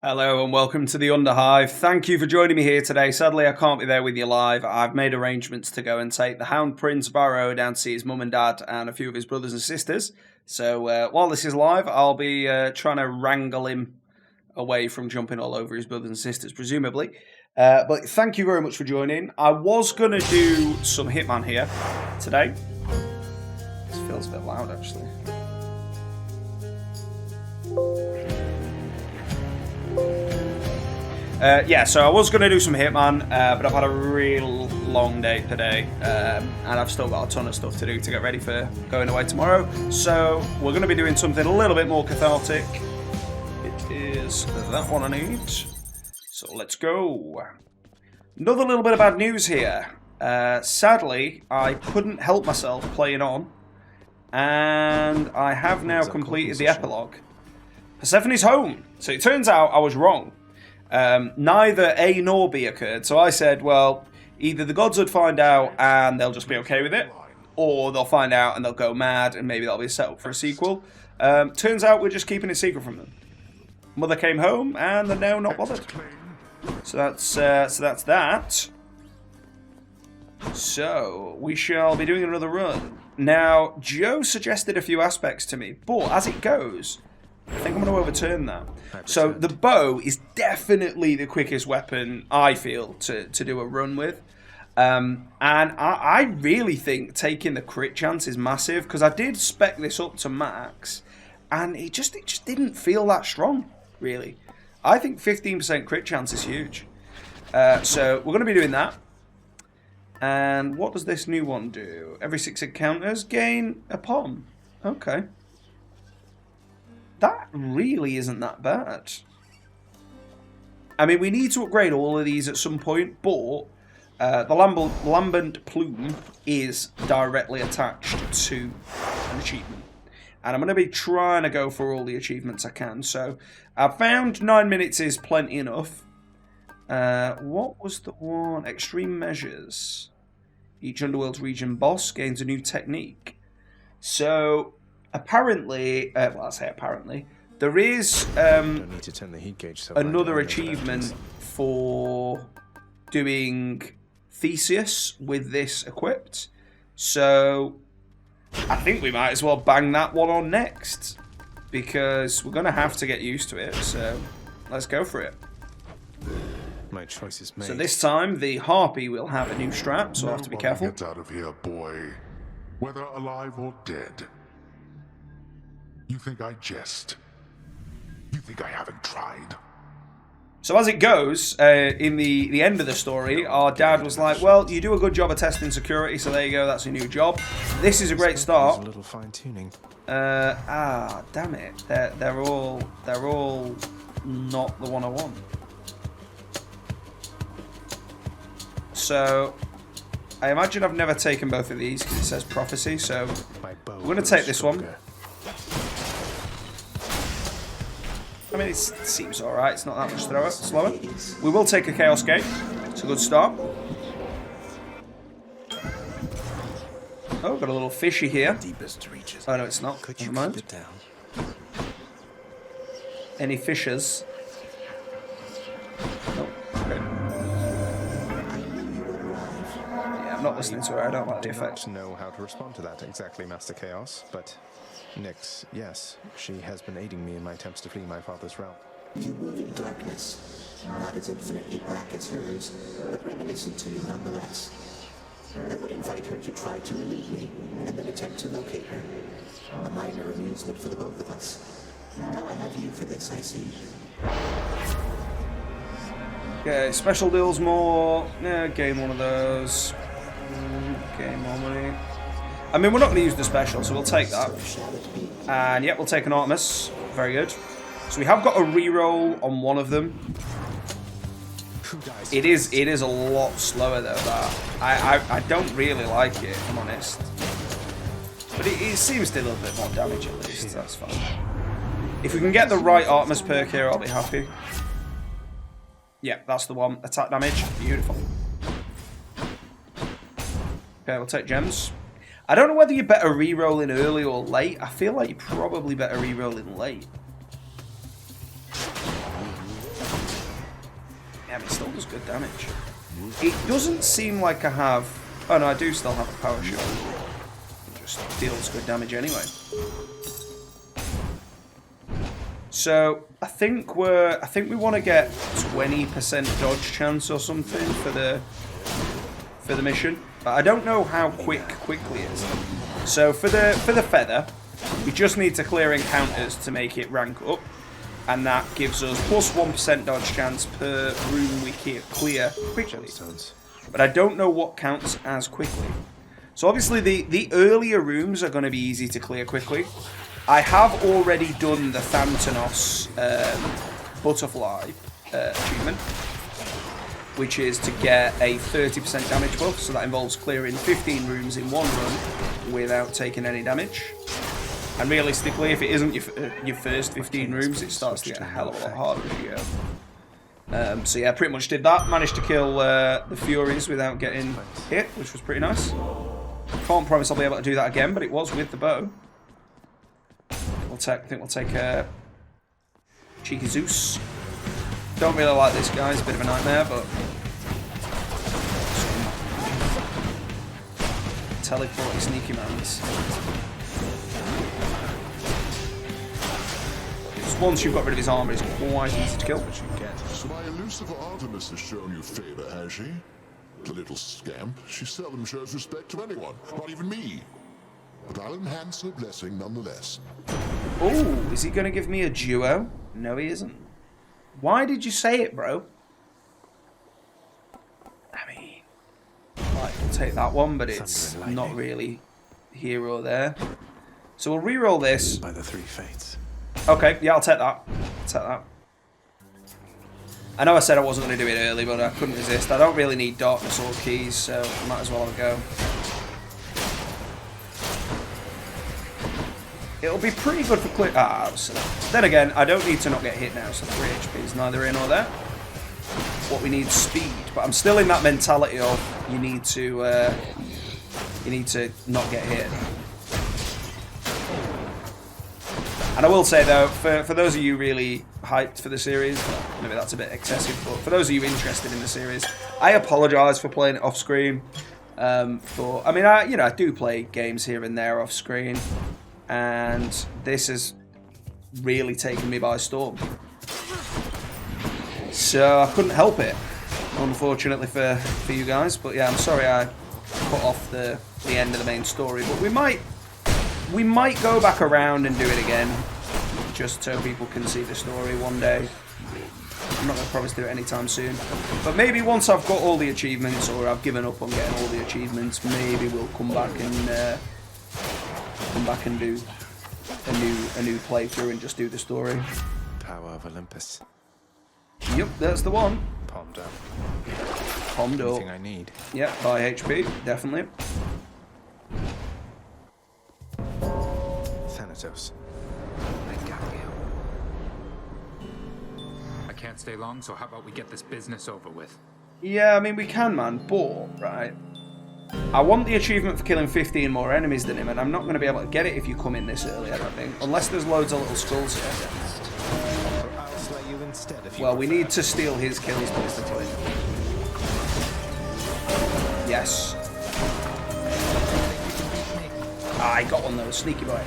Hello and welcome to the Underhive. Thank you for joining me here today. Sadly, I can't be there with you live. I've made arrangements to go and take the Hound Prince Barrow down to see his mum and dad and a few of his brothers and sisters. So while this is live, I'll be trying to wrangle him away from jumping all over his brothers and sisters, presumably. But thank you very much for joining. I was going to do some Hitman here today. This feels a bit loud, actually. So I was going to do some Hitman, but I've had a real long day today, and I've still got a ton of stuff to do to get ready for going away tomorrow. So we're going to be doing something a little bit more cathartic. It is that one I need. So let's go. Another little bit of bad news here. Sadly, I couldn't help myself playing on, and I have now completed the epilogue. Persephone's home. So it turns out I was wrong. Neither A nor B occurred, so I said, well, either the gods would find out and they'll just be okay with it, or they'll find out and they'll go mad and maybe that'll be set up for a sequel. Turns out we're just keeping it secret from them. Mother came home and they're now not bothered. So that's that. So we shall be doing another run. Now, Joe suggested a few aspects to me, but as it goes, I think I'm going to overturn that. So the bow is definitely the quickest weapon, I feel, to do a run with. And I really think taking the crit chance is massive, because I did spec this up to max, and it just didn't feel that strong, really. I think 15% crit chance is huge. So we're going to be doing that. And what does this new one do? Every 6 encounters, gain a palm. Okay. That really isn't that bad. I mean, we need to upgrade all of these at some point, but the lambent plume is directly attached to an achievement. And I'm going to be trying to go for all the achievements I can. So I found 9 minutes is plenty enough. What was the one? Extreme measures. Each Underworld's region boss gains a new technique. So apparently, well, I say apparently, there is don't need to turn the heat gauge so another achievement for doing Theseus with this equipped. So I think we might as well bang that one on next, because we're going to have to get used to it. So let's go for it. My choice is made. So this time the Harpy will have a new strap, so I'll have to be careful. Get out of here, boy. Whether alive or dead. You think I jest? You think I haven't tried? So as it goes, in the end of the story, our dad was like, well, you do a good job of testing security, so there you go, that's a new job. This is a great start. A little fine-tuning. Damn it. They're all not the one I want. So I imagine I've never taken both of these because it says prophecy, so we're going to take this one. I mean, it seems alright, it's not that much slower. We will take a Chaos Gate, it's a good start. Oh, got a little fishy here. Oh no, it's not, never mind. Any fishers? No, okay. Yeah, I'm not listening to her, I don't like the effect. I don't know how to respond to that exactly, Master Chaos, but Nyx, yes, she has been aiding me in my attempts to flee my father's realm. You move in darkness, not as infinitely black as hers, but reminiscent to you nonetheless. I would invite her to try to elude me, and then attempt to locate her. A minor amusement for the both of us. Now I have you for this, I see. Okay, special deals more. Yeah, gain one of those. Gain more money. I mean, we're not going to use the special, so we'll take that. And yep, we'll take an Artemis. Very good. So we have got a reroll on one of them. It is a lot slower though, that. I don't really like it, if I'm honest. But it seems to do a little bit more damage at least, that's fine. If we can get the right Artemis perk here, I'll be happy. Yeah, that's the one. Attack damage. Beautiful. Okay, we'll take gems. I don't know whether you're better re-rolling early or late. I feel like you're probably better re-rolling late. Yeah, but it still does good damage. It doesn't seem like I have... Oh no, I do still have a power shot. It just deals good damage anyway. So I think we want to get 20% dodge chance or something for the mission. But I don't know how quickly it is. So for the feather, we just need to clear encounters to make it rank up, and that gives us plus 1% dodge chance per room we clear quickly. But I don't know what counts as quickly. So obviously the earlier rooms are going to be easy to clear quickly. I have already done the Thanatos butterfly achievement, which is to get a 30% damage buff. So that involves clearing 15 rooms in one run without taking any damage. And realistically, if it isn't your first 15 rooms, it starts to get a hell of a lot harder as you go. So yeah, pretty much did that. Managed to kill the Furies without getting hit, which was pretty nice. Can't promise I'll be able to do that again, but it was with the bow. I think we'll take Cheeky Zeus. Don't really like this guy, he's a bit of a nightmare, but... Teleport sneaky mans. Just once you've got rid of his armor, it's quite easy to kill. So my elusive Artemis has shown you favor, has she? The little scamp. She seldom shows respect to anyone, not even me. But I'll enhance her blessing nonetheless. Oh, is he going to give me a duo? No, he isn't. Why did you say it, bro? I mean, right, we'll take that one, but it's not really here or there. So we'll re-roll this. By the three fates. Okay, yeah, I'll take that. Take that. I know I said I wasn't going to do it early, but I couldn't resist. I don't really need darkness or keys, so I might as well have a go. It'll be pretty good for clear. Then again, I don't need to not get hit now, so 3 HP is neither in or there. What we need is speed, but I'm still in that mentality of you need to not get hit. And I will say though, for those of you really hyped for the series, maybe that's a bit excessive, but for those of you interested in the series, I apologise for playing it off screen. I mean, I do play games here and there off screen. And this has really taken me by storm. So I couldn't help it, unfortunately for you guys. But yeah, I'm sorry I cut off the end of the main story. But we might go back around and do it again, just so people can see the story one day. I'm not going to promise to do it anytime soon. But maybe once I've got all the achievements, or I've given up on getting all the achievements, maybe we'll come back and do a new playthrough and just do the story. Power of Olympus. Yep, that's the one. Palmed up. Palmed up. Everything I need. Yep, by HP, definitely. Thanatos. I got you. I can't stay long, so how about we get this business over with? Yeah, I mean we can, man, but right. I want the achievement for killing 15 more enemies than him, and I'm not going to be able to get it if you come in this early, I don't think. Unless there's loads of little skulls here. I'll slay you instead if you Well, we prefer. need to steal his kills, basically. Yes. Ah, I got one though, sneaky boy.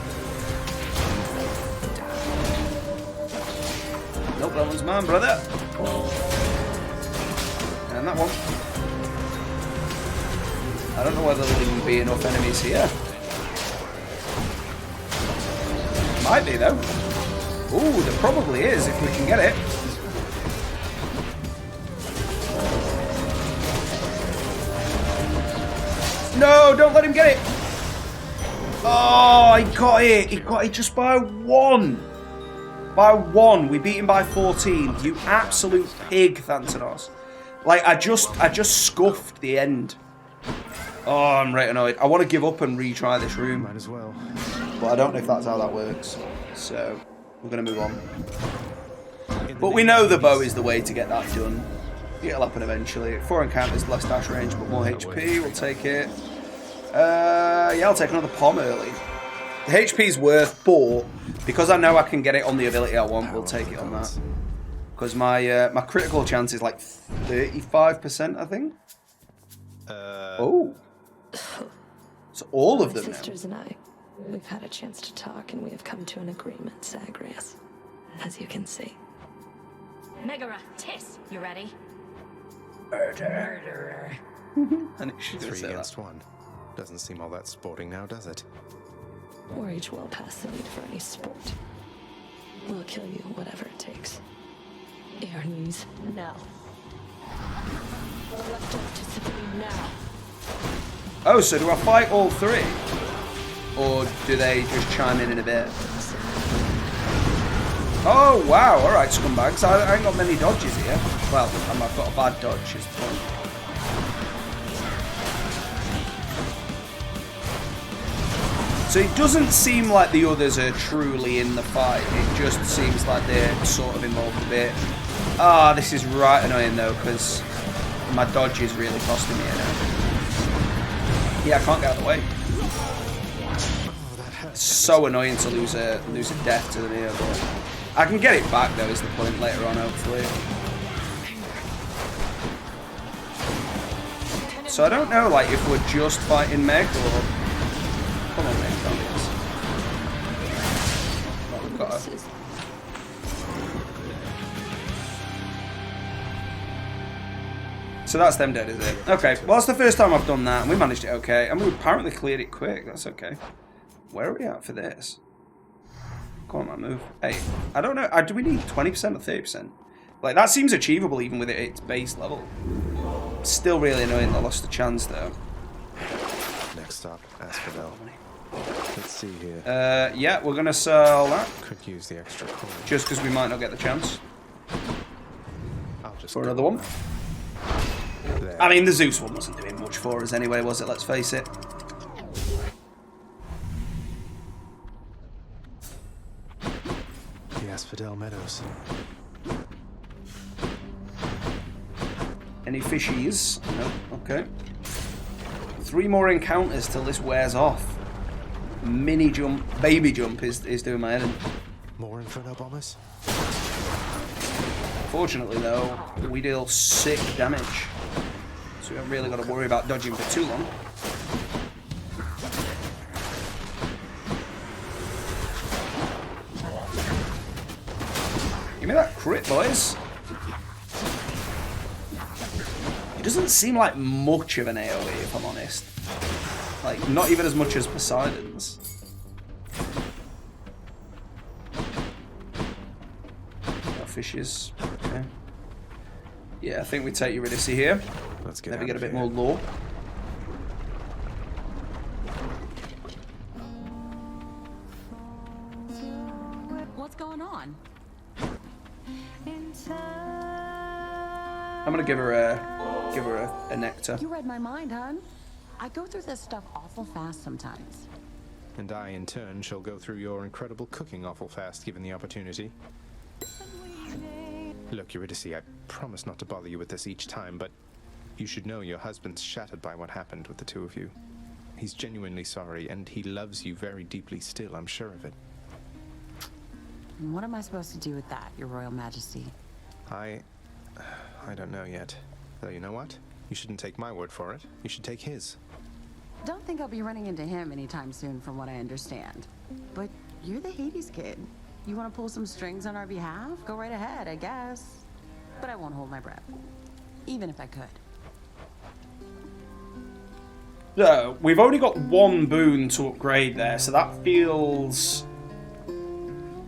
Nope, that one's mine, brother. And that one. I don't know whether there'll even be enough enemies here. Might be though. Ooh, there probably is if we can get it. No, don't let him get it. Oh, he got it. He got it just by one. By one. We beat him by 14. You absolute pig, Thanatos. Like, I just scuffed the end. Oh, I'm right annoyed. I want to give up and retry this room. Might as well. But I don't know if that's how that works. So, we're going to move on. But we know the bow is the way to get that done. It'll happen eventually. 4 encounters, less dash range, but more HP. We'll take it. Yeah, I'll take another pom early. The HP's worth, but because I know I can get it on the ability I want, we'll take it on that. Because my critical chance is like 35%, I think. Oh. So all of them My sisters now. and I, we've had a chance to talk, and we have come to an agreement, Zagreus. As you can see. Megara, Tiss, you ready? Murderer. And it should 3 say against that. 1. Doesn't seem all that sporting now, does it? We're each well past the need for any sport. We'll kill you, whatever it takes. Air knees, now. Left up to civilian now. Oh, so do I fight all 3? Or do they just chime in a bit? Oh, wow. Alright, scumbags. I ain't got many dodges here. Well, I've got a bad dodge, is the point. So it doesn't seem like the others are truly in the fight. It just seems like they're sort of involved a bit. Ah, this is right annoying though, because my dodge is really costing me now. Yeah, I can't get out of the way. It's so annoying to lose a death to them here, but I can get it back though, is the point later on, hopefully. So I don't know, like, if we're just fighting Meg or... Come on, Meg, don't do this. Well, we've got her. So that's them dead, is it? Okay, well, that's the first time I've done that, and we managed it okay. And we apparently cleared it quick, that's okay. Where are we at for this? Come on, man, move. Hey, I don't know, do we need 20% or 30%? Like, that seems achievable even with it at its base level. Still really annoying I lost the chance, though. Next stop, Asphodel. Let's see here. Yeah, we're going to sell that. Could use the extra coin. Just because we might not get the chance. I'll just For go another one. there. I mean, the Zeus one wasn't doing much for us anyway, was it? Let's face it. The Asphodel Meadows. Any fishies? No. Okay. 3 more encounters till this wears off. Mini jump, baby jump is doing my head in. More Inferno Bombers? Fortunately, though, we deal sick damage. So we haven't really got to worry about dodging for too long. Give me that crit, boys. It doesn't seem like much of an AoE, if I'm honest. Like, not even as much as Poseidon's. No fishes. Okay. Yeah, I think we take Eurydice here. Let's get Maybe out get a of bit here. more lore. What's going on? I'm gonna give her a nectar. You read my mind, hon. I go through this stuff awful fast sometimes. And I, in turn, shall go through your incredible cooking awful fast, given the opportunity. Look, Eurydice, I promise not to bother you with this each time, but you should know your husband's shattered by what happened with the two of you. He's genuinely sorry, and he loves you very deeply still, I'm sure of it. And what am I supposed to do with that, Your Royal Majesty? I don't know yet. Though you know what? You shouldn't take my word for it. You should take his. Don't think I'll be running into him anytime soon, from what I understand. But you're the Hades kid. You want to pull some strings on our behalf? Go right ahead, I guess. But I won't hold my breath. Even if I could. So, we've only got 1 boon to upgrade there, so that feels...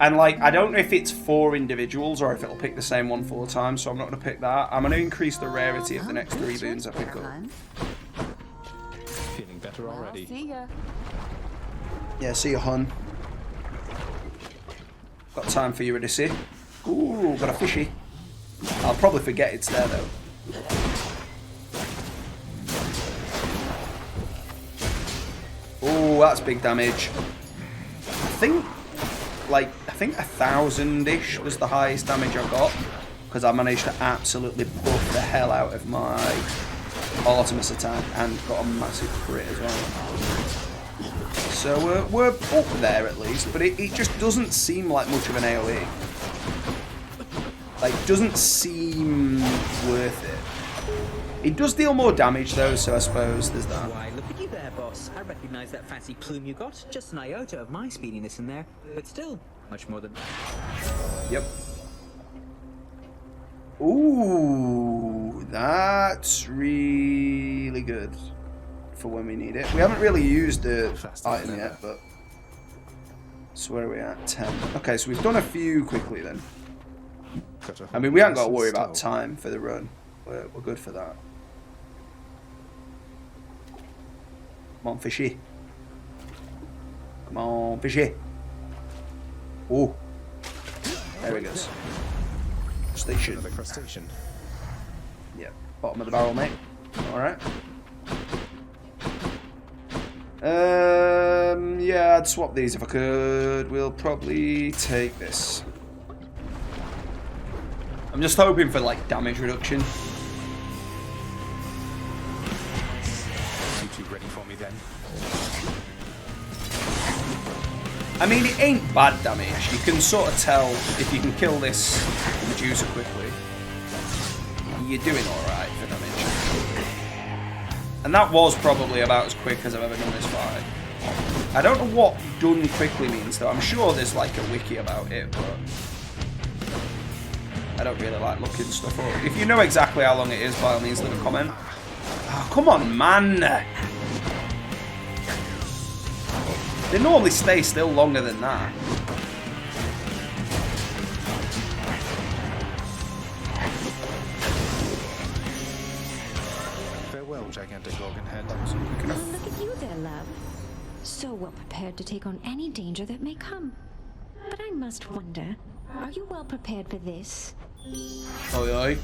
And, like, I don't know if it's 4 individuals or if it'll pick the same one 4 times, so I'm not going to pick that. I'm going to increase the rarity of the next 3 boons I pick up. Feeling better already. See ya. Yeah, see you, hun. Got time for Eurydice. Ooh, got a fishy. I'll probably forget it's there, though. Ooh, that's big damage. I think 1,000-ish was the highest damage I got, because I managed to absolutely buff the hell out of my Artemis attack and got a massive crit as well. So we're up there at least, but it just doesn't seem like much of an AoE. Like, doesn't seem worth it. It does deal more damage though, so I suppose there's that. Why, look at you there, boss. I recognize that fancy plume you got. Just an iota of my speediness in there, but still, much more than... Yep. Ooh, that's really good for when we need it. We haven't really used the item yet, but... So where are we at? 10. Okay, so we've done a few quickly then. I mean, we haven't got to worry about time for the run. We're good for that. Come on, fishy. Come on, fishy. Oh. There he goes. Station. Another crustacean. Yeah, bottom of the barrel, mate. Alright. Yeah, I'd swap these if I could. We'll probably take this. I'm just hoping for, like, damage reduction. You two ready for me then? I mean, it ain't bad damage. You can sort of tell if you can kill this Medusa quickly. You're doing alright for damage. And that was probably about as quick as I've ever done this fight. I don't know what done quickly means though. I'm sure there's like a wiki about it, but I don't really like looking stuff up. If you know exactly how long it is, by all means leave a comment. Oh, come on, man! They normally stay still longer than that. Farewell, gigantic organ head. Look at you there, love. So well prepared to take on any danger that may come. But I must wonder, are you well prepared for this? Oi, oi.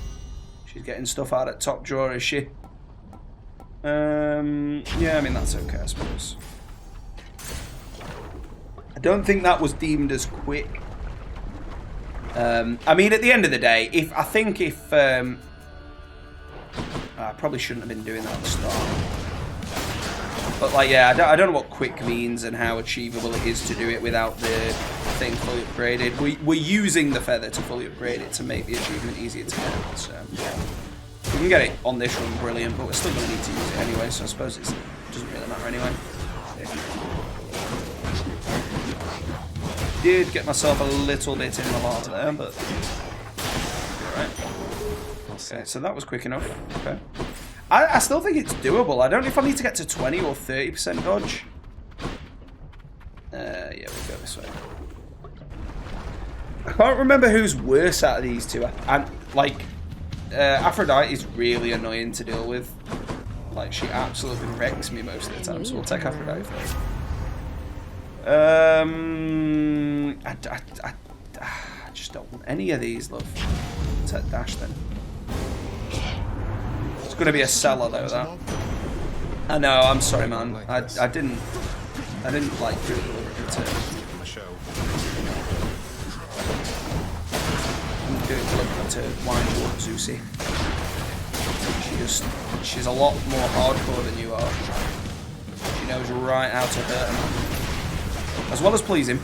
She's getting stuff out at top drawer, is she? Yeah, I mean, that's okay, I suppose. I don't think that was deemed as quick. I mean, at the end of the day, I probably shouldn't have been doing that at the start. But, like, yeah, I don't know what quick means and how achievable it is to do it without the thing fully upgraded. We're using the feather to fully upgrade it to make the achievement easier to get. So, we can get it on this run, brilliant, but we're still going to need to use it anyway, so I suppose it doesn't really matter anyway. Did get myself a little bit in the water there, but alright. Okay, so that was quick enough. Okay. I still think it's doable. I don't know if I need to get to 20 or 30% dodge. Yeah, we'll go this way. I can't remember who's worse out of these two. Aphrodite is really annoying to deal with. Like, she absolutely wrecks me most of the time, so we'll take Aphrodite first. I just don't want any of these, love. Take dash then. It's going to be a seller though, that. I know, I'm sorry, man. I didn't like do it deliberately to do it deliberately to wind you up, Zeusy. She's a lot more hardcore than you are. She knows right how to hurt him. As well as please him.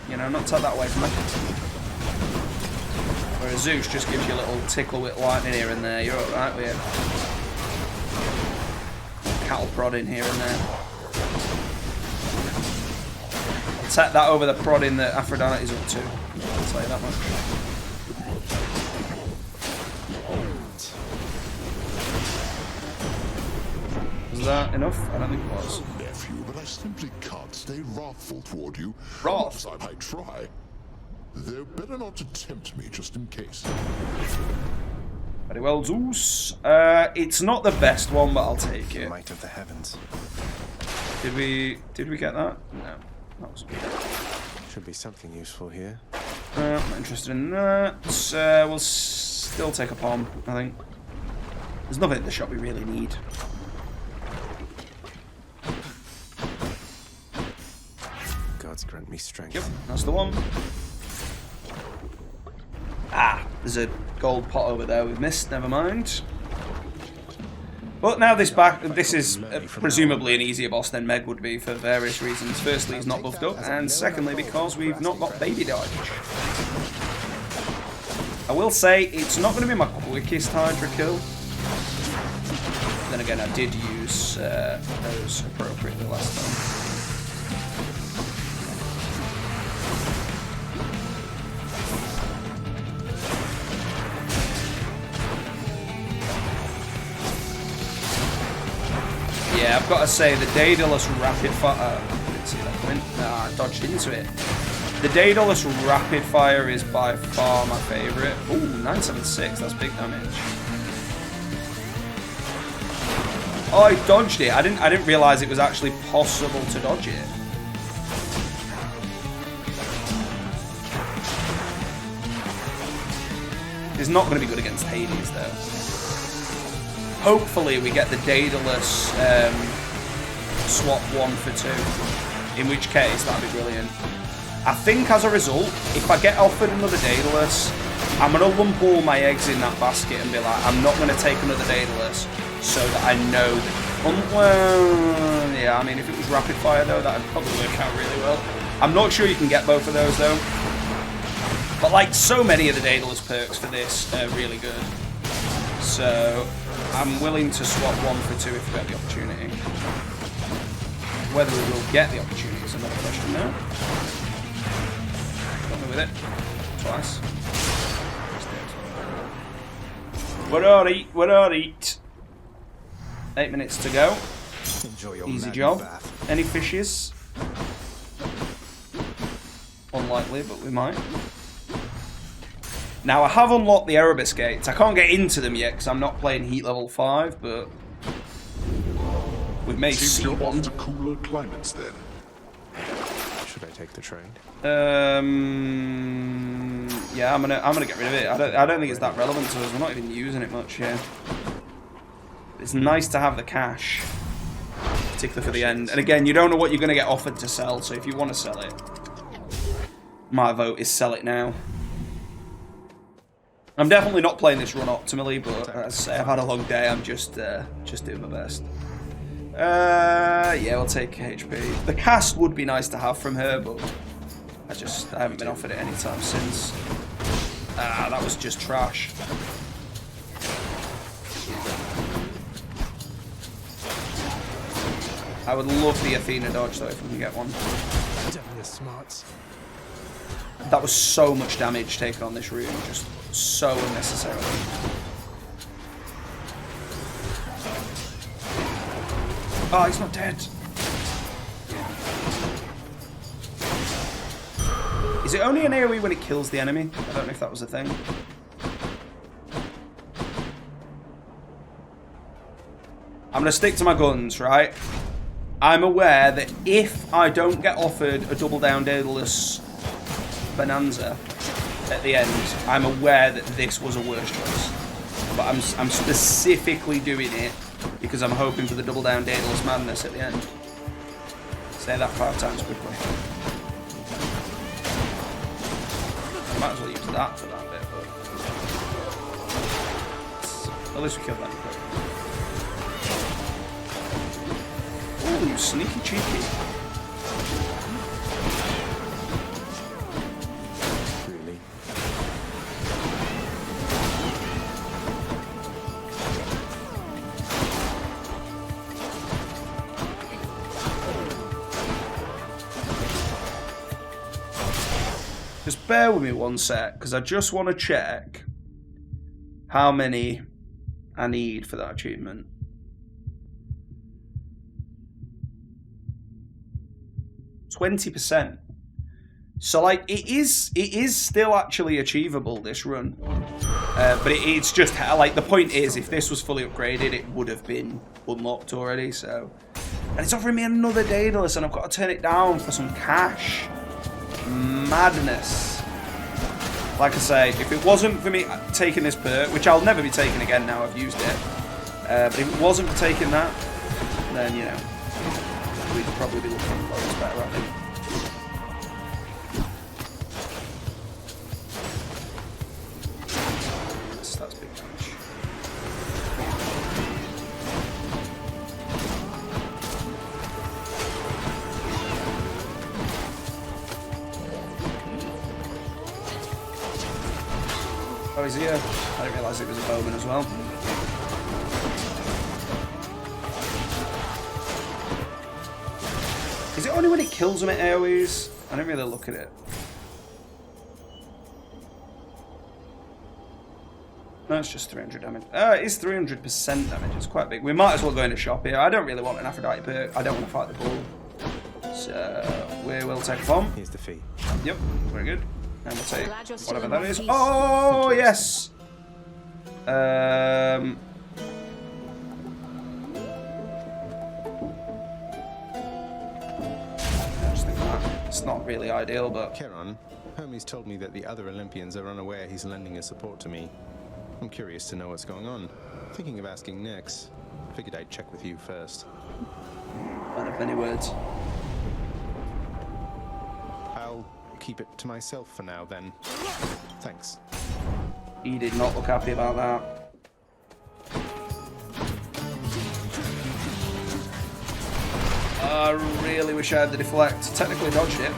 You know, not take that away from her. Whereas Zeus just gives you a little tickle with lightning here and there. You're alright with it. Cattle prodding here and there. I'll take that over the prodding that Aphrodite's up to. I'll tell you that much. Was that enough? I don't think it was. Nephew, but I simply can't stay wrathful toward you. Wrath? As I might try. They're better not to tempt me, just in case. Very well, Zeus. It's not the best one, but I'll take it. Might of the heavens. Did we get that? No, that was good. Should be something useful here. I'm not interested in that. We'll still take a palm, I think. There's nothing in the shop we really need. Gods grant me strength. Yep, that's the one. Ah, there's a gold pot over there we've missed, never mind. But now this is presumably an easier boss than Meg would be for various reasons. Firstly, he's not buffed up, and secondly, because we've not got baby dodge. I will say it's not going to be my quickest Hydra kill. Then again, I did use those appropriately last time. Yeah, I've got to say, the Daedalus Rapid Fire... didn't see that coming. I dodged into it. The Daedalus Rapid Fire is by far my favourite. Ooh, 976, that's big damage. Oh, I dodged it. I didn't realise it was actually possible to dodge it. It's not going to be good against Hades, though. Hopefully we get the Daedalus swap 1 for 2, in which case that'd be brilliant. I think as a result, if I get offered another Daedalus, I'm going to lump all my eggs in that basket and be like, I'm not going to take another Daedalus so that I know that... well, yeah, I mean, if it was Rapid Fire though, that would probably work out really well. I'm not sure you can get both of those though. But like, so many of the Daedalus perks for this are really good. So... I'm willing to swap 1 for 2 if we get the opportunity. Whether we will get the opportunity is another question now. Got me with it. Twice. We're alright. 8 minutes to go. Enjoy your easy job. bath. Any fishes? Unlikely, but we might. Now, I have unlocked the Erebus gates. I can't get into them yet because I'm not playing Heat Level 5, but we've made Seems you're off C1. to cooler climates then. Should I take the trade? Yeah, I'm gonna get rid of it. I don't think it's that relevant to us. We're not even using it much here. It's nice to have the cash, particularly for the end. And again, you don't know what you're gonna get offered to sell, so if you want to sell it, my vote is sell it now. I'm definitely not playing this run optimally, but as I say, I've had a long day. I'm just doing my best. Yeah, we'll take HP. The cast would be nice to have from her, but I haven't been offered it anytime since. That was just trash. I would love the Athena dodge though if we can get one. That was so much damage taken on this room, just so unnecessarily. Oh, he's not dead. Is it only an AoE when it kills the enemy? I don't know if that was a thing. I'm gonna stick to my guns, right? I'm aware that if I don't get offered a double down Daedalus Bonanza at the end, I'm aware that this was a worse choice. But I'm specifically doing it because I'm hoping for the double down Daedalus Madness at the end. Say that 5 times quickly. I might as well use that for that bit, but at least we killed that quick. Ooh, you sneaky cheeky. Just bear with me one sec, because I just want to check how many I need for that achievement. 20%. So like it is still actually achievable, this run. But it's just like the point is, if this was fully upgraded, it would have been unlocked already. So, and it's offering me another Daedalus, and I've got to turn it down for some cash. Madness. Like I say, if it wasn't for me taking this perk, which I'll never be taking again now I've used it, but if it wasn't for taking that, then you know we'd probably be looking loads better, I think. That's big damage. Oh, he's here. I didn't realise it was a bowman as well. Is it only when it kills them at AoEs? I didn't really look at it. No, it's just 300 damage. It is 300% damage. It's quite big. We might as well go in the shop here. I don't really want an Aphrodite perk. I don't want to fight the bull. So we will take a bomb. Here's the fee. Yep, very good. And we'll take whatever that is. Oh, yes! I just think that it's not really ideal, but... Charon, Hermes told me that the other Olympians are unaware he's lending his support to me. I'm curious to know what's going on. Thinking of asking Nyx. Figured I'd check with you first. Man of many words. I'll keep it to myself for now, then. Thanks. He did not look happy about that. I really wish I had the deflect. Technically dodged it.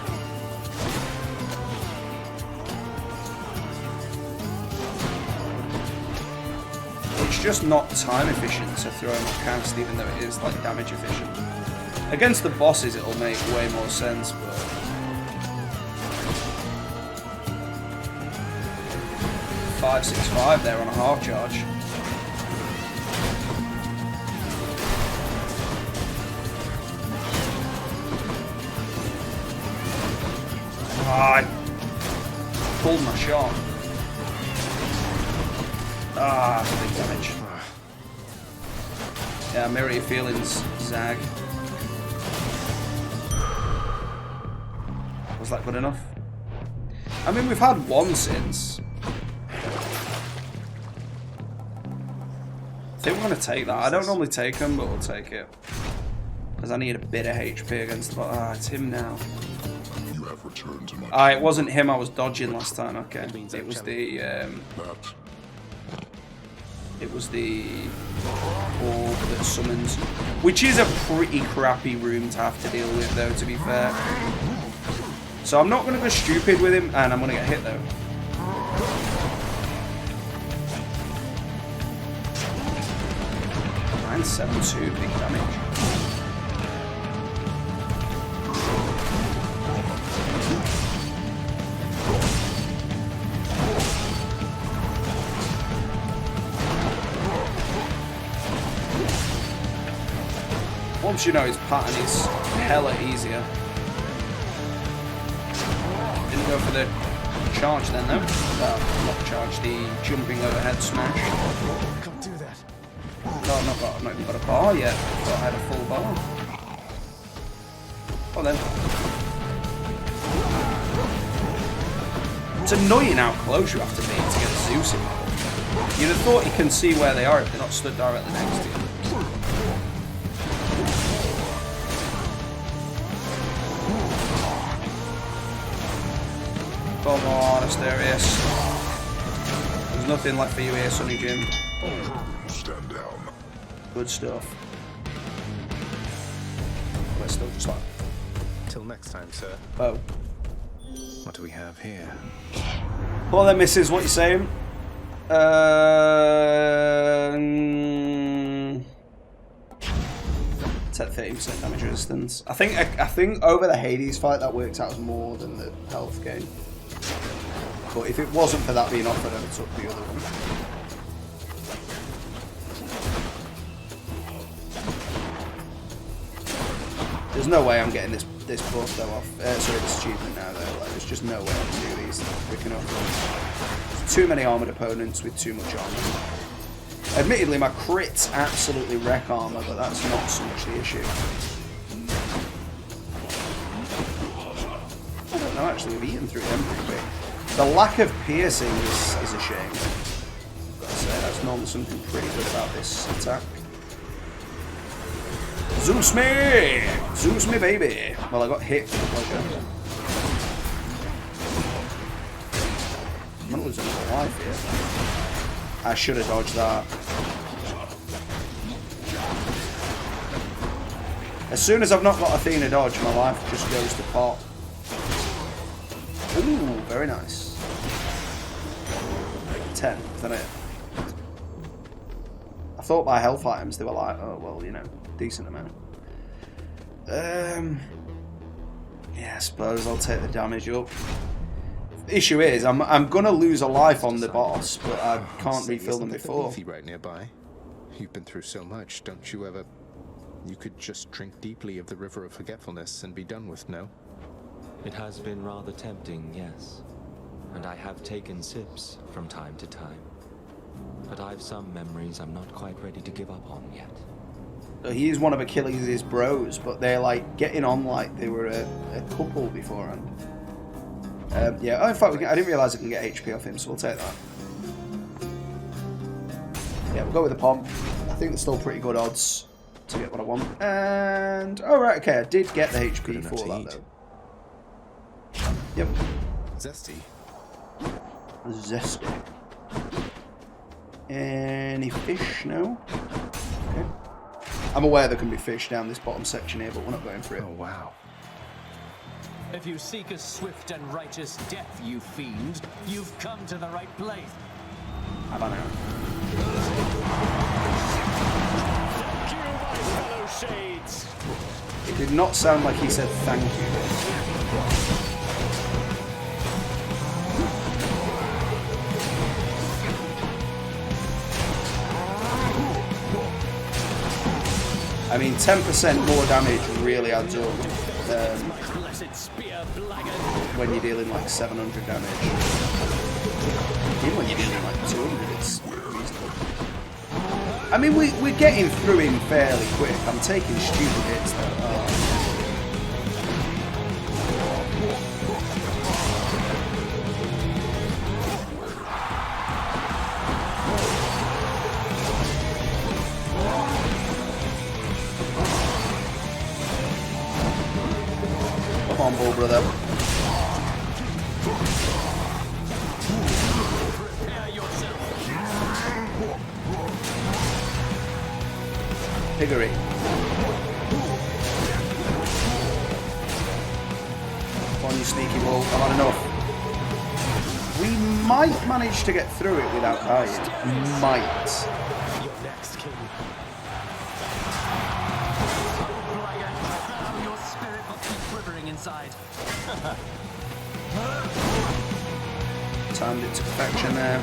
It's just not time efficient to throw him a cast, even though it is like damage efficient. Against the bosses, it'll make way more sense, but 565 there on a half charge. I pulled my shot. Big damage. Yeah, mirror your feelings, Zag. Was that good enough? I mean, we've had one since. I think we're going to take that. I don't normally take them, but we'll take it. Because I need a bit of HP against the bot. It's him now. You have returned to my it wasn't him I was dodging last time. Okay. It was the... It was the orb that summons, which is a pretty crappy room to have to deal with, though, to be fair. So I'm not going to go stupid with him, and I'm going to get hit, though. And 7-2, big damage. Once you know his pattern, is hella easier. Didn't go for the charge then, though. Not charge, the jumping overhead smash. Can't do that. No, I've not even got a bar yet. Thought I had a full bar. Oh then. It's annoying how close you have to be to get a Zeus in level. You'd have thought you can see where they are if they're not stood directly next to you. Come on, Asterius. There's nothing left for you here, Sonny Jim. Stand down. Good stuff. Let's still just like... Till next time, sir. Oh. What do we have here? Well then, missus, what you saying? It's at 30% damage resistance. I think over the Hades fight that works out as more than the health gain. But if it wasn't for that being offered, I would have took the other one. There's no way I'm getting this buff though off. Sorry, this achievement now though. Like, there's just no way I can do these quick enough. There's too many armoured opponents with too much armour. Admittedly, my crits absolutely wreck armour, but that's not so much the issue. I don't know, actually, we've eaten through them pretty quick. The lack of piercing is a shame. I've got to say, that's normally something pretty good about this attack. Zeus me! Zeus me, baby! Well, I got hit for pleasure. I'm gonna lose another life here. I should have dodged that. As soon as I've not got Athena dodge, my life just goes to pot. Ooh, very nice. 10. Is that it? I thought by health items they were like, oh well, you know, decent amount. Yeah, I suppose I'll take the damage up. The issue is, I'm gonna lose a life on the boss, but I can't refill them before. Leafy right nearby. You've been through so much, don't you ever? You could just drink deeply of the river of forgetfulness and be done with, no? It has been rather tempting, yes. And I have taken sips from time to time. But I've some memories I'm not quite ready to give up on yet. He is one of Achilles' bros, but they're like getting on like they were a couple beforehand. Yeah, oh, in fact, I didn't realise I can get HP off him, so we'll take that. Yeah, we'll go with the pomp. I think there's still pretty good odds to get what I want. And, oh right, okay, I did get the HP for that though. Yep. Zesty. Zesty. Any fish? No? Okay. I'm aware there can be fish down this bottom section here, but we're not going for it. Oh, wow. If you seek a swift and righteous death, you fiend, you've come to the right place. How about now? Thank you, my fellow shades. It did not sound like he said thank you. I mean, 10% more damage really adds up when you're dealing like 700 damage. Even when you're dealing like 200, it's reasonable. I mean, we're getting through him fairly quick. I'm taking stupid hits though. Come on, bull brother. Piggery. Come on, you sneaky bull. I've had enough. We might manage to get through it without dying. Might. You're next, king. Your spirit must be quivering inside. Timed it to perfection there.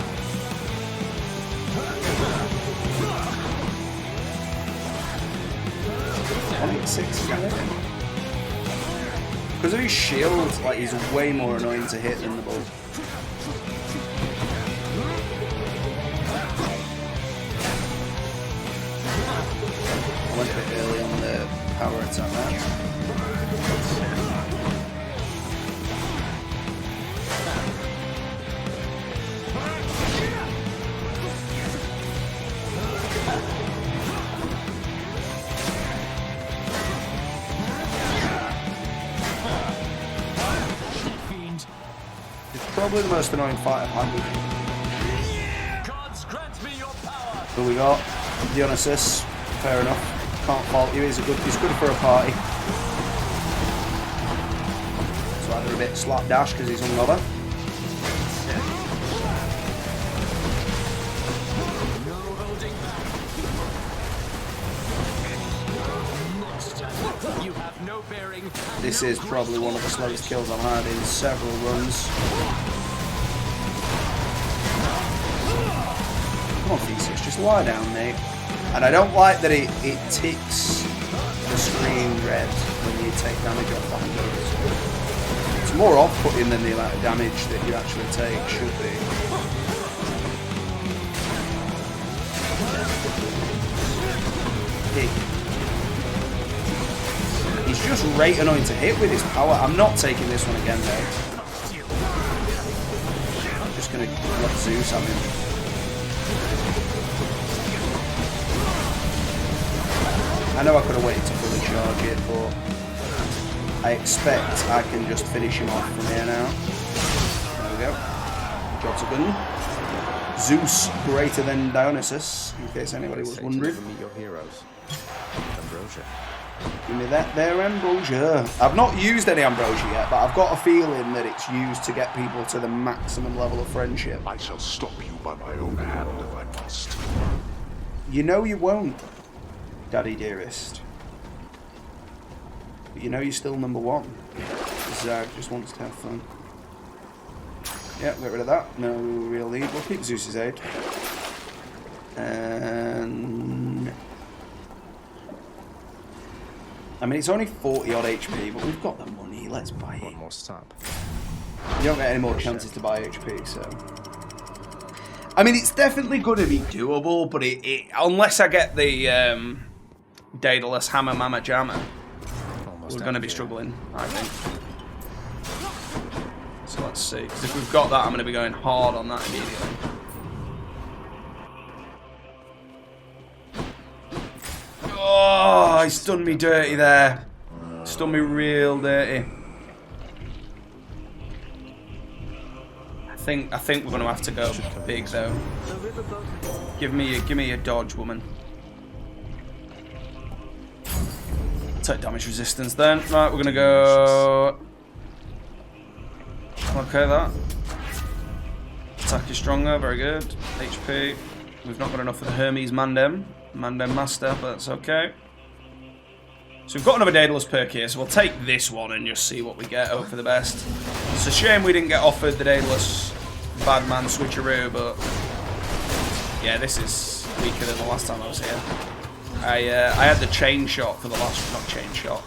Because of his shield, like he's way more annoying to hit than the bull. I went a bit early on the power attack there. Probably the most annoying fight I've had with him. But we got Dionysus, fair enough. Can't fault you, he's good for a party. So either a bit slapdash because he's hungover. This is probably one of the slowest kills I've had in several runs. Come on, Theseus, just lie down, mate. And I don't like that it ticks the screen red when you take damage off bangos. It's more off-putting than the amount of damage that you actually take should be. He's just right annoying to hit with his power. I'm not taking this one again though. I'm just going to let Zeus have him. I know I could have waited to fully charge it, but I expect I can just finish him off from here now. There we go. Job's a good one. Zeus greater than Dionysus, in case anybody was wondering. Meet your heroes. Ambrosia. Give me that there ambrosia. I've not used any ambrosia yet, but I've got a feeling that it's used to get people to the maximum level of friendship. I shall stop you by my own hand if I must. You know you won't, Daddy dearest. But you know you're still number one. Zag just wants to have fun. Yeah, get rid of that. No real need. We'll keep Zeus's aid. And I mean, it's only 40 odd HP, but we've got the money. Let's buy it. One more stop. You don't get any more chances to buy HP, so. I mean, it's definitely going to be doable, but unless I get the Daedalus Hammer Mama Jammer, we're going to be struggling, I think. So let's see. Because if we've got that, I'm going to be going hard on that immediately. Oh, he's done me dirty there. He's done me real dirty. I think we're going to have to go big though. Give me a dodge, woman. Take damage resistance then. Right, we're going to go. Okay, that. Attack is stronger, very good. HP. We've not got enough for the Hermes Mandem Master, but that's okay. So we've got another Daedalus perk here, so we'll take this one and just see what we get. Hope for the best. It's a shame we didn't get offered the Daedalus Badman switcheroo, but yeah, this is weaker than the last time I was here. I had the chain shot for the last, not chain shot,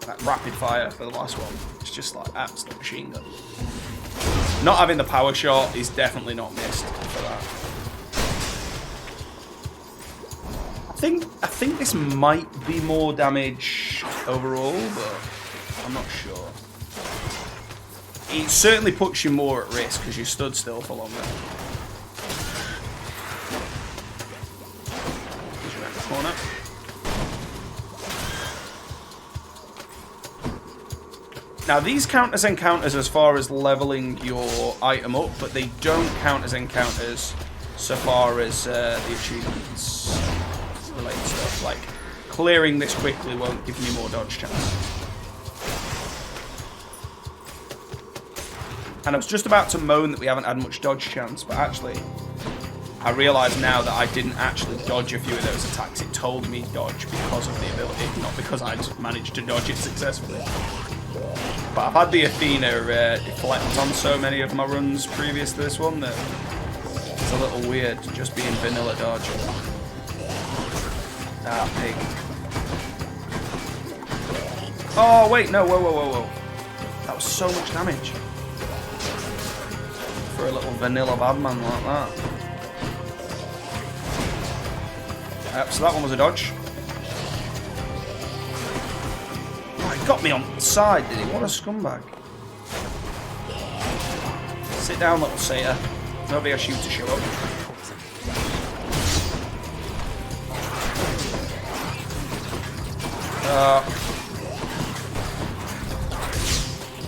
like rapid fire for the last one. It's just like absolute machine gun. Not having the power shot is definitely not missed for that. I think this might be more damage overall, but I'm not sure. It certainly puts you more at risk because you stood still for longer. He's around the corner. Now these count as encounters as far as leveling your item up, but they don't count as encounters so far as the achievements related stuff. Like clearing this quickly won't give me more dodge chance. And I was just about to moan that we haven't had much dodge chance, but actually I realise now that I didn't actually dodge a few of those attacks. It told me dodge because of the ability, not because I'd managed to dodge it successfully. But I've had the Athena deflect on so many of my runs previous to this one that it's a little weird just being vanilla dodge. Ah, pig. Oh, wait, no, whoa. That was so much damage. For a little vanilla badman like that. Yep, so that one was a dodge. Oh, he got me on the side, did he? What a scumbag. Sit down, little satyr. Nobody else you to show up.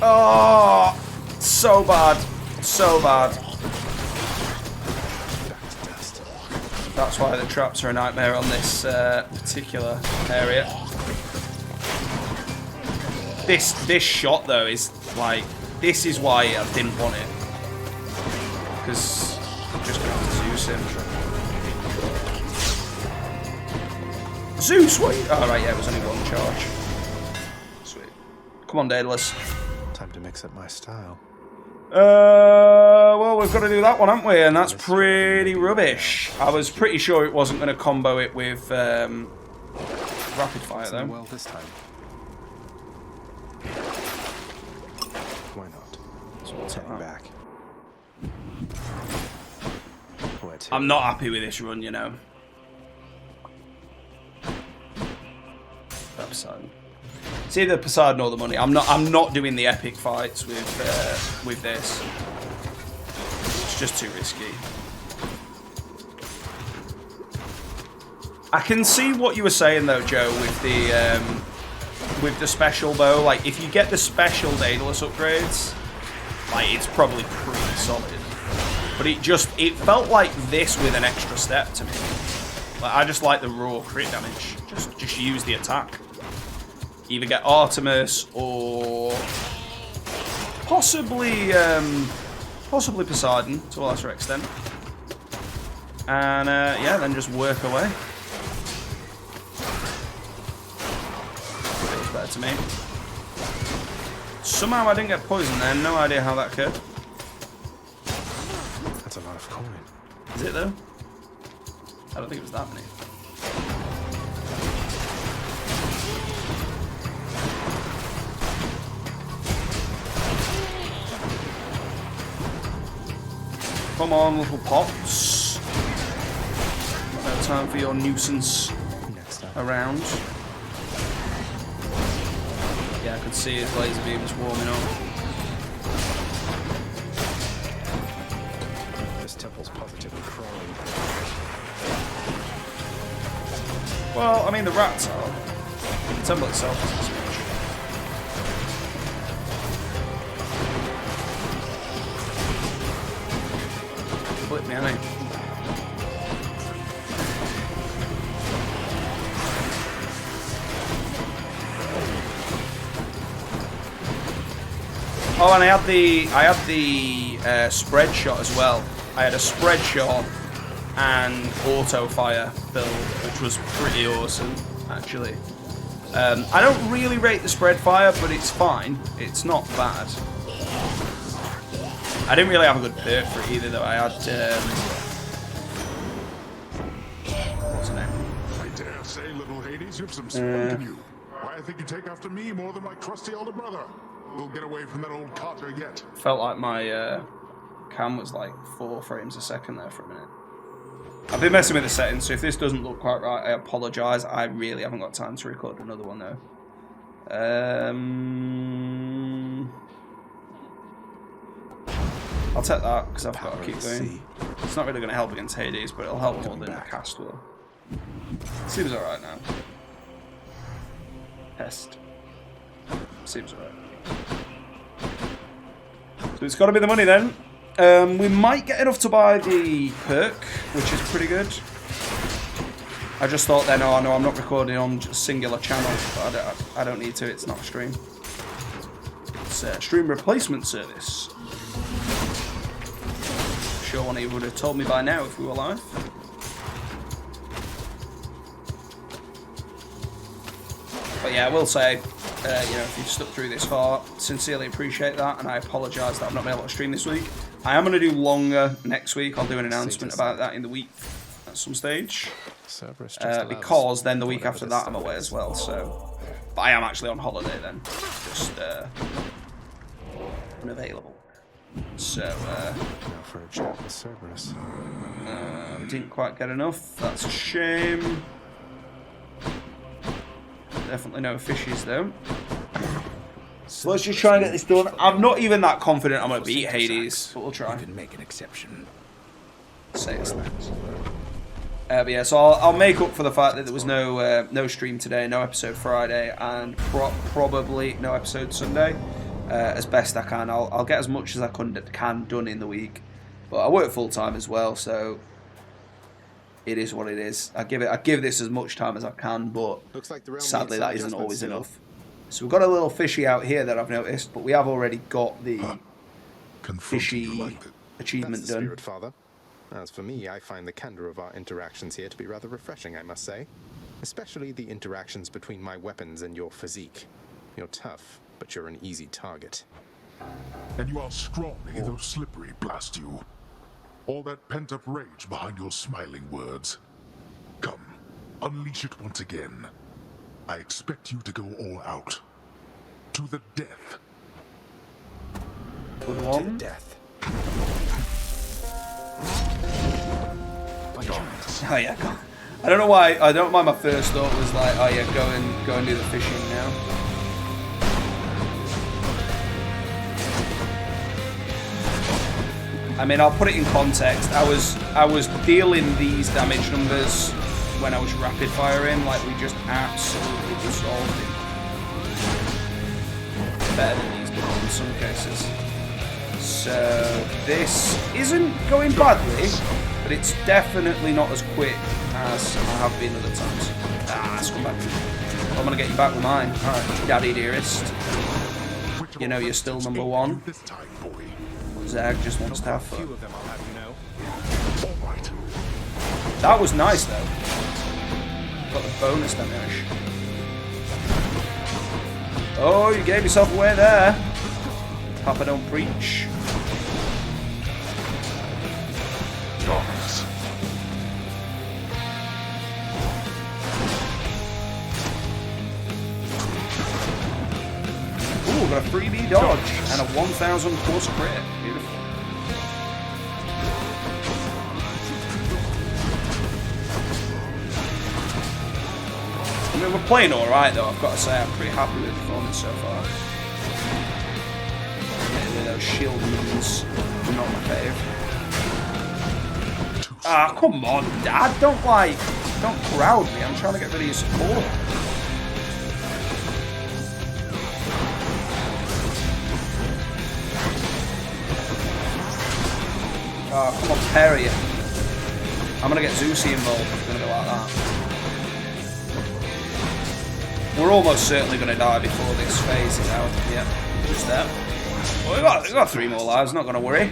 Oh, so bad. So bad. That's why the traps are a nightmare on this particular area. This shot though is like, this is why I didn't want it, because I'm just going to have to Zeus him. Zeus, what? Oh right, yeah, it was only one charge. Sweet. Come on, Daedalus. Time to mix up my style. Well, we've got to do that one, haven't we? And that's pretty rubbish. I was pretty sure it wasn't going to combo it with rapid fire, though. Well, this time. Why not? So we'll take back. I'm not happy with this run, you know. Poseidon. It's either Poseidon or the money. I'm not doing the epic fights with this. It's just too risky. I can see what you were saying though, Joe, with the special bow. Like if you get the special Daedalus upgrades, like it's probably pretty solid. But it felt like this with an extra step to me. Like, I just like the raw crit damage. Just use the attack. Either get Artemis or possibly Poseidon to a lesser extent. And yeah, then just work away. Feels better to me. Somehow I didn't get poisoned there. No idea how that occurred. That's a lot of coin. Is it though? I don't think it was that many. Come on, little pops. No time for your nuisance around. Yeah, I could see his laser beams warming up. This temple's positively crawling. Well, I mean, the rats are. The temple itself isn't so much. Flip me, I know. Oh, and I had the spread shot as well. I had a spread shot and auto fire build, which was pretty awesome, actually. I don't really rate the spread fire, but it's fine. It's not bad. I didn't really have a good perk for it either, though. I had what's her name? I dare say, little Hades, you've some spunk in you. Why, I think you take after me more than my trusty older brother. We'll get away from that old Carter yet. Felt like my cam was like 4 frames a second there for a minute. I've been messing with the settings, so if this doesn't look quite right, I apologise. I really haven't got time to record another one though. I'll take that because I've got to keep going. It's not really going to help against Hades, but it'll help more than the cast will. Seems alright now. Pest. Seems alright. So it's got to be the money then. We might get enough to buy the perk, which is pretty good. I just thought then, oh no, I'm not recording on just a singular channel, but I don't need to, it's not a stream. It's a stream replacement service. I'm sure one of you would have told me by now if we were live. But yeah, I will say, you know, if you've stuck through this far, sincerely appreciate that, and I apologise that I've not been able to stream this week. I am going to do longer next week. I'll do an announcement about that in the week at some stage. Because then the week after that I'm away as well, so... But I am actually on holiday then. Just, unavailable. So, now for a chat with Cerberus. We didn't quite get enough. That's a shame. Definitely no fishies though. So let's just try and get this done. I'm not even that confident I'm going to beat Hades, but we'll try. You can make an exception. Say it's that. But yeah, so I'll make up for the fact that there was no stream today, no episode Friday, and probably no episode Sunday. As best I can, I'll get as much as I can done in the week. But I work full time as well, so it is what it is. I give this as much time as I can, but sadly that isn't always enough. So we've got a little fishy out here that I've noticed, but we have already got the fishy achievement done. Spirit, Father. As for me, I find the candor of our interactions here to be rather refreshing, I must say. Especially the interactions between my weapons and your physique. You're tough, but you're an easy target. And you are strong, though slippery, blast you. All that pent-up rage behind your smiling words. Come, unleash it once again. I expect you to go all out. To the death. To the death. Oh yeah, I don't know why. I don't mind. My first thought was like, oh yeah, go and do the fishing now. I mean, I'll put it in context. I was dealing these damage numbers when I was rapid firing, like we just absolutely dissolved him. Better than these people in some cases. So this isn't going badly. but it's definitely not as quick as I have been other times. Let's come back. I'm gonna get you back with mine. Alright, Daddy dearest. You know you're still number one. Zag just wants to have fun. That was nice though. Got the bonus damage. Oh, you gave yourself away there. Papa don't preach. Ooh, got a 3B dodge and a 1000 plus crit. Beautiful. I mean, we're playing alright though, I've got to say. I'm pretty happy with the performance so far. Getting with those shield moves, not my fave. Ah, come on, Dad, don't crowd me. I'm trying to get rid of your support. Oh, come on, parry it. I'm gonna get Zeusy involved. It's gonna be like that. We're almost certainly gonna die before this phase is out. Yeah, just there. Well, we got 3 more lives. Not gonna worry.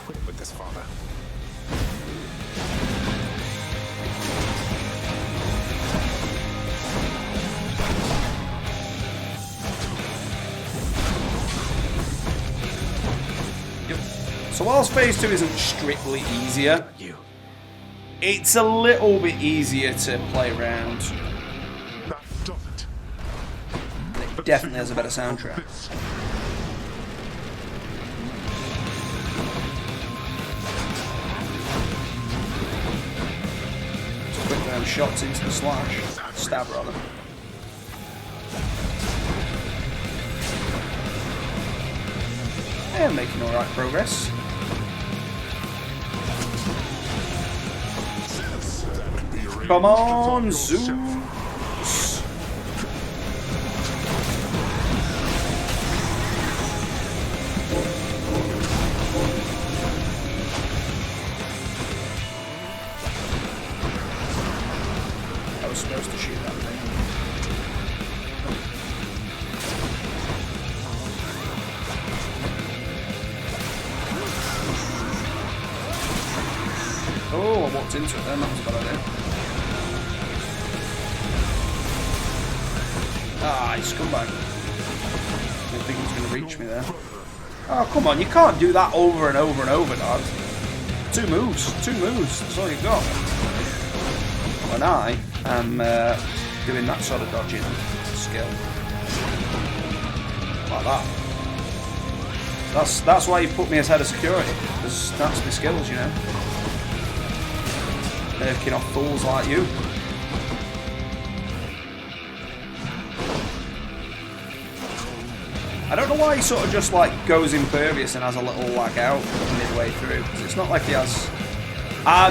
Quit with this, father. So whilst phase 2 isn't strictly easier, it's a little bit easier to play around. It definitely has a better soundtrack. Just quick round shots into the slash. Stab rather. Yeah, making alright progress. Come on, Zeus! I was supposed to shoot that thing. Oh, I walked into it then, that was a bad idea. Ah, you scumbag. Didn't think he was going to reach me there. Oh, come on, you can't do that over and over and over, dog. 2 moves, that's all you've got. When I am doing that sort of dodging skill. Like that. That's why you put me as head of security, because that's my skills, you know. Nerking off fools like you. I don't know why he sort of just like goes impervious and has a little lag out midway through. It's not like he has.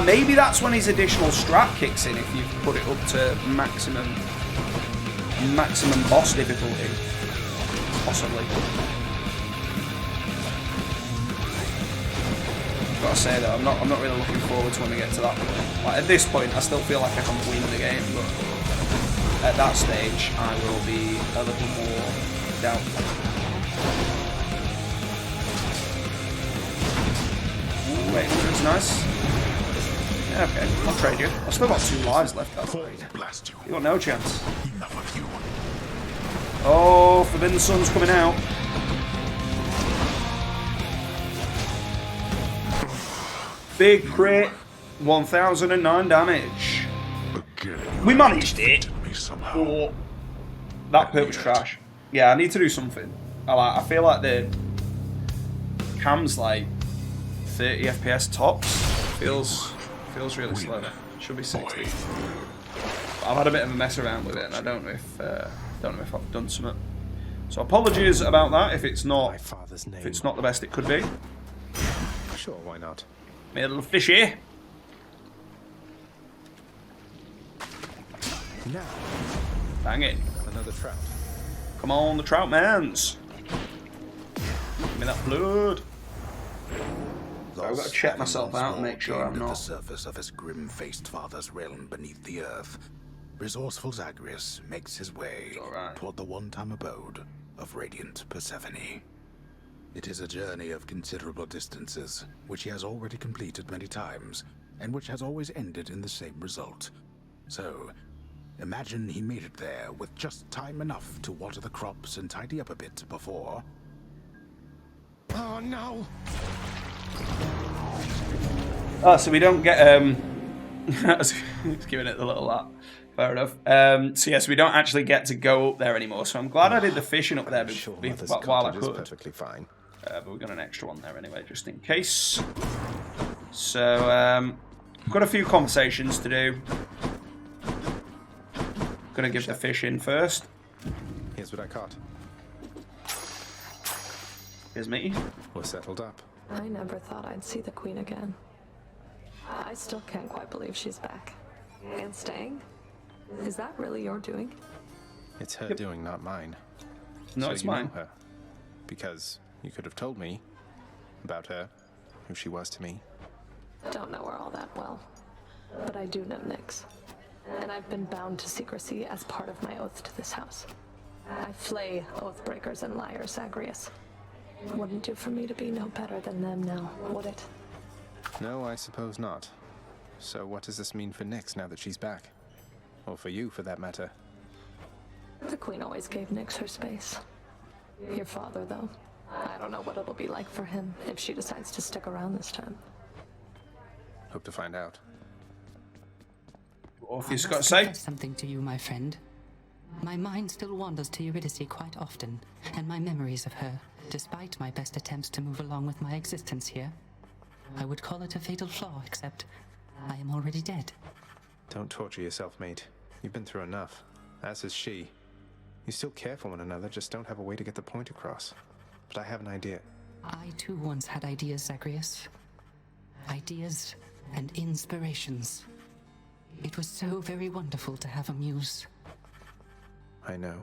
Maybe that's when his additional strat kicks in if you put it up to maximum boss difficulty. Possibly. Gotta say though, I'm not really looking forward to when we get to that point. Like at this point, I still feel like I can win the game, but at that stage, I will be a little more doubtful. Ooh, wait, that's nice. Yeah, okay, I'll trade you. I've still got 2 lives left, that's great. You got no chance. Oh, Forbidden Sun's coming out. Big crit, 1009 damage. We managed it, but that pit was trash. Yeah, I need to do something. I feel like the cam's like 30 FPS tops. Feels really slow. Should be 60. I've had a bit of a mess around with it, and I don't know if I've done something. So apologies about that if it's not the best it could be. Sure, why not? Made a little fishy. Now, Bang it. another trout. Come on, the trout mans. Give me that blood. I've got to check having myself once out and more make sure I'm gained at the not. surface of his grim-faced father's realm beneath the earth, resourceful Zagreus makes his way toward the one-time abode of radiant Persephone. It is a journey of considerable distances, which he has already completed many times, and which has always ended in the same result. So, imagine he made it there with just time enough to water the crops and tidy up a bit before... Oh no! Oh, so we don't get I was giving it the little laugh. Fair enough. So yes, we don't actually get to go up there anymore. So I'm glad I did the fishing up there while I could. Perfectly fine. But we've got an extra one there anyway, just in case. So we've got a few conversations to do. Gonna give the fish in first. Here's what I caught. Here's me. We're settled up. I never thought I'd see the Queen again. I still can't quite believe she's back. And staying? Is that really your doing? It's her doing, not mine. No, so it's you mine. know her. Because you could have told me about her, who she was to me. Don't know her all that well. But I do know Nyx. And I've been bound to secrecy as part of my oath to this house. I flay oath breakers and liars, Zagreus. Wouldn't do for me to be no better than them now, would it? No, I suppose not. So what does this mean for Nyx now that she's back? Or for you, for that matter? The Queen always gave Nyx her space. Your father, though. I don't know what it'll be like for him if she decides to stick around this time. Hope to find out. Orpheus I got to must say? confess something to you, my friend. My mind still wanders to Eurydice quite often, and my memories of her, despite my best attempts to move along with my existence here. I would call it a fatal flaw, except I am already dead. Don't torture yourself, mate. You've been through enough. As has she. You still care for one another, just don't have a way to get the point across. But I have an idea. I too once had ideas, Zagreus. Ideas and inspirations. It was so very wonderful to have a muse. I know.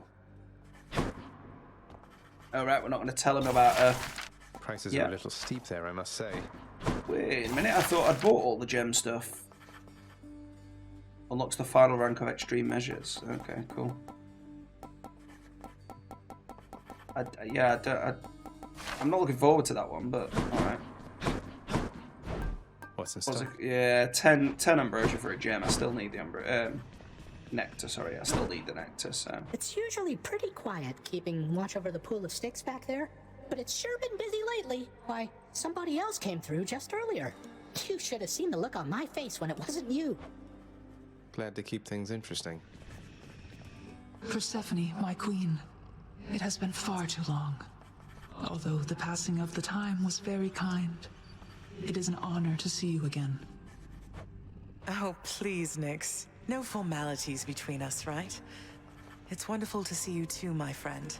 Alright, we're not going to tell him about her. Prices are a little steep there, I must say. Wait a minute, I thought I'd bought all the gem stuff. Unlocks the final rank of extreme measures. Okay, cool. I'm not looking forward to that one, but alright. What's in stock? Yeah, 10 ambrosia for a gem. I still need the nectar, sorry. I still need the nectar, so... It's usually pretty quiet keeping watch over the pool of sticks back there, but it's sure been busy lately. Why, somebody else came through just earlier. You should have seen the look on my face when it wasn't you. Glad to keep things interesting. Persephone, my queen. It has been far too long. Although the passing of the time was very kind, it is an honor to see you again. Oh, please, Nyx. No formalities between us, right? It's wonderful to see you too, my friend.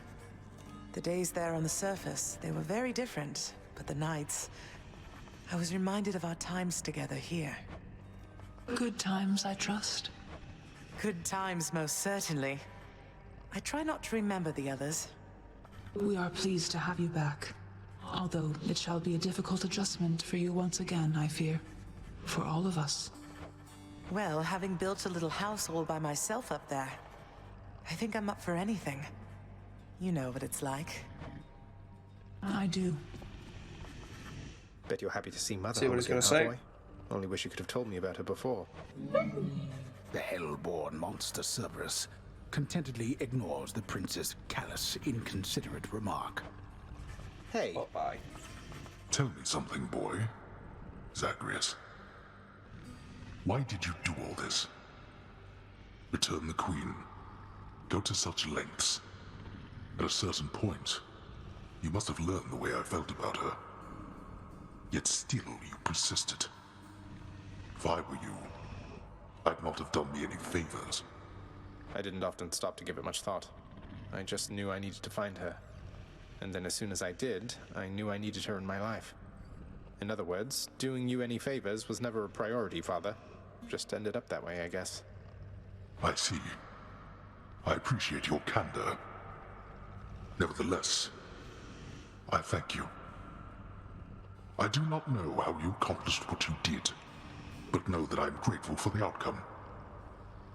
The days there on the surface, they were very different, but the nights... I was reminded of our times together here. Good times, I trust. Good times, most certainly. I try not to remember the others. We are pleased to have you back. Although it shall be a difficult adjustment for you once again, I fear. For all of us. Well, having built a little house all by myself up there, I think I'm up for anything. You know what it's like. I do. Bet you're happy to see Mother. See what he's gonna say. Only wish you could have told me about her before. The hell-born monster Cerberus contentedly ignores the prince's callous, inconsiderate remark. Hey. Bye. Tell me something, boy. Zagreus. Why did you do all this? Return the queen. Go to such lengths. At a certain point, you must have learned the way I felt about her. Yet still you persisted. If I were you, I'd not have done me any favors. I didn't often stop to give it much thought. I just knew I needed to find her. And then as soon as I did, I knew I needed her in my life. In other words, doing you any favors was never a priority, Father. Just ended up that way, I guess. I see. I appreciate your candor. Nevertheless, I thank you. I do not know how you accomplished what you did, but know that I'm grateful for the outcome,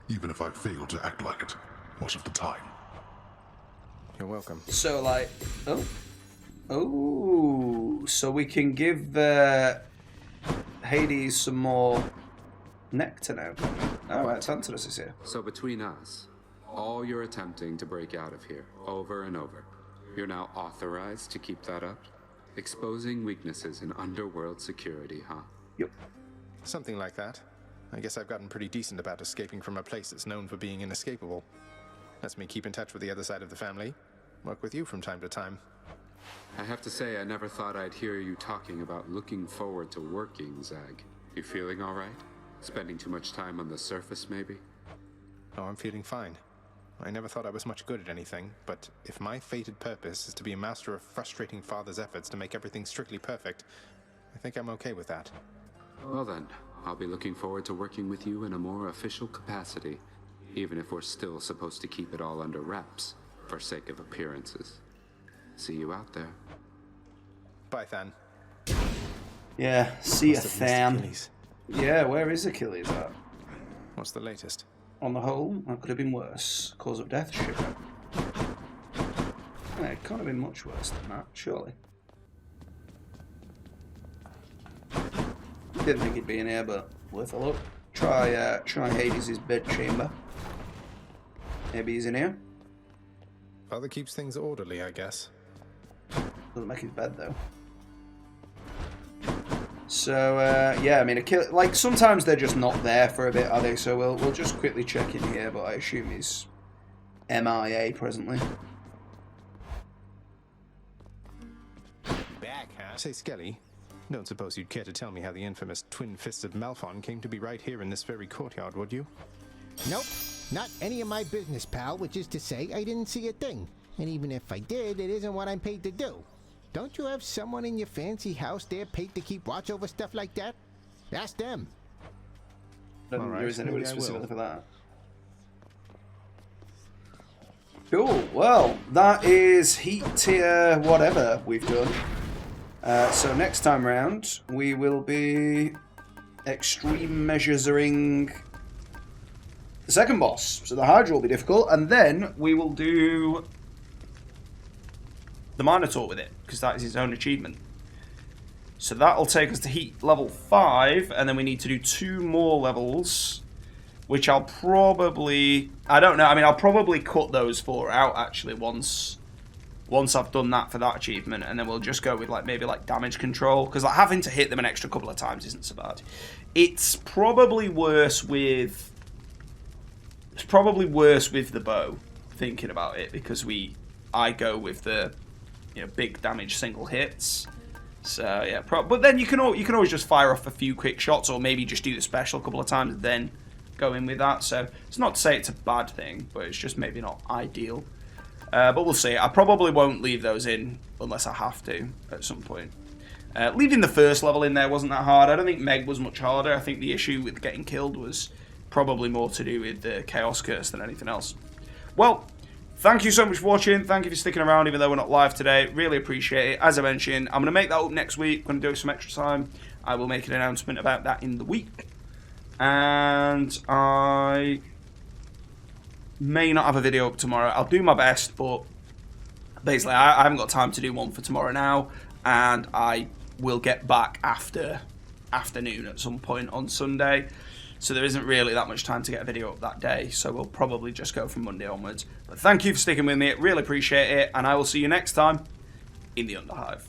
even if I fail to act like it much of the time. You're welcome. So, like, so we can give Hades some more nectar now. Oh, right, Tantalus is here. So between us, all you're attempting to break out of here, over and over, you're now authorized to keep that up? Exposing weaknesses in Underworld security, huh? Yep. Something like that. I guess I've gotten pretty decent about escaping from a place that's known for being inescapable. Lets me keep in touch with the other side of the family. Work with you from time to time. I have to say, I never thought I'd hear you talking about looking forward to working, Zag. You feeling all right? Spending too much time on the surface, maybe? Oh, I'm feeling fine. I never thought I was much good at anything, but if my fated purpose is to be a master of frustrating father's efforts to make everything strictly perfect, I think I'm okay with that. Well then, I'll be looking forward to working with you in a more official capacity, even if we're still supposed to keep it all under wraps, for sake of appearances. See you out there. Bye, Than. Yeah, see ya, Than. Yeah, where is Achilles at? What's the latest? On the whole, that could have been worse. Cause of death, shipwreck. Yeah, it can't have been much worse than that, surely. Didn't think he'd be in here, but worth a look. Try Hades' bedchamber. Maybe he's in here. Father keeps things orderly, I guess. Doesn't make his bed though. So yeah, I mean, like sometimes they're just not there for a bit, are they? So we'll just quickly check in here, but I assume he's MIA presently. Back, huh? Say, Skelly, don't suppose you'd care to tell me how the infamous twin-fisted Malphon came to be right here in this very courtyard, would you? Nope, not any of my business, pal, which is to say I didn't see a thing. And even if I did, it isn't what I'm paid to do. Don't you have someone in your fancy house there paid to keep watch over stuff like that? Ask them. There isn't anybody specifically for that. Cool, well, that is heat tier whatever we've done. So next time round, we will be extreme measuring the second boss. So the Hydra will be difficult, and then we will do the Minotaur with it, because that is its own achievement. So that'll take us to heat level 5, and then we need to do 2 more levels, which I'll probably... I don't know, I mean, I'll probably cut those 4 out, actually, once I've done that for that achievement, and then we'll just go with, like, maybe, like, damage control, because like, having to hit them an extra couple of times isn't so bad. It's probably worse with... It's probably worse with the bow, thinking about it, because I go with the... You know, big damage single hits. So yeah, but then you can always just fire off a few quick shots, or maybe just do the special a couple of times and then go in with that. So it's not to say it's a bad thing, but it's just maybe not ideal. But we'll see. I probably won't leave those in unless I have to at some point. Leaving the first level in there wasn't that hard. I don't think Meg was much harder. I think the issue with getting killed was probably more to do with the Chaos Curse than anything else. Well, thank you so much for watching. Thank you for sticking around even though we're not live today. Really appreciate it. As I mentioned, I'm going to make that up next week. I'm going to do some extra time. I will make an announcement about that in the week. And I may not have a video up tomorrow. I'll do my best, but basically I haven't got time to do one for tomorrow now. And I will get back after afternoon at some point on Sunday. So there isn't really that much time to get a video up that day, so we'll probably just go from Monday onwards. But thank you for sticking with me, really appreciate it, and I will see you next time in the Underhive.